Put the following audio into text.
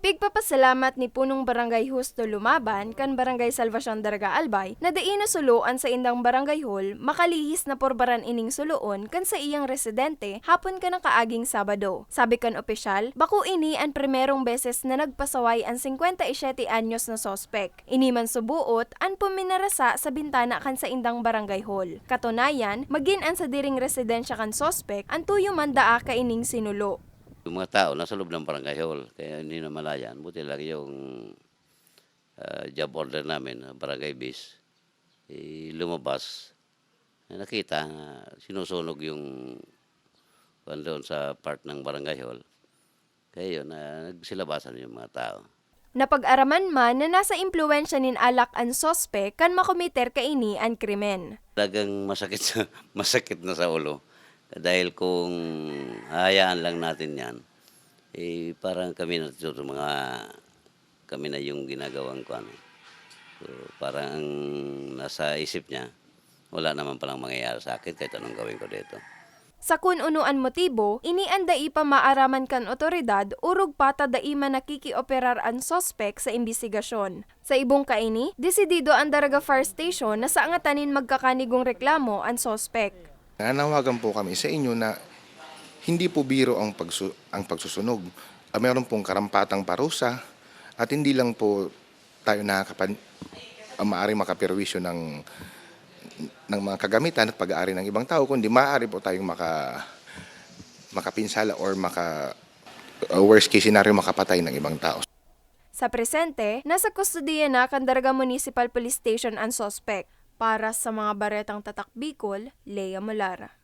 Pigpapasalamat ni punong Barangay Justo Lumaban kan Barangay Salvacion Daraga Albay na daina suluan sa indang barangay hall makalihis na porbaran ining suluon kan sa iyang residente hapon ka ng kaaging Sabado. Sabi kan opisyal, bako ini ang primerong beses na nagpasaway ang 57 anyos na sospek. Ini man subuot ang puminarasa sa bintana kan sa indang barangay hall. Katunayan, magin ang sa diring residensya kan sospek ang tuyo man daa ka ining sinulo. Yung mga tao nasa loob ng barangay hall, kaya hindi na malayan. Buti lang yung job order namin, barangay base, lumabas. Nakita, sinusunog yung doon sa part ng barangay hall. Kaya yun, nagsilabasan yung mga tao. Napag-araman man na nasa impluensya nin alak ang sospek kan makomiter kaini ang krimen. Talagang masakit na sa ulo. Dahil kung hayaan lang natin yan, parang kami na kami na yung ginagawang ko. So, parang nasa isip niya, wala naman palang mangyayari sa akin kahit anong gawin ko dito. Sa kun unuan motibo, ini ang dai pa maaraman kan otoridad urog pata dai man nakikioperar ang sospek sa imbestigasyon. Sa ibong kaini, desidido ang Daraga Fire Station na sa angatanin magkakanigong reklamo ang sospek. Nanawagan po kami sa inyo na hindi po biro ang pagsusunog. Mayroon pong karampatang parusa at hindi lang po tayo maaari makaperwisyo ng mga kagamitan at pag-aari ng ibang tao, kundi maaari po tayong makapinsala or worst case scenario makapatay ng ibang tao. Sa presente, nasa kustodiya na kan Daraga Municipal Police Station ang sospek. Para sa mga baretang tatak Bicol, Lea Molara.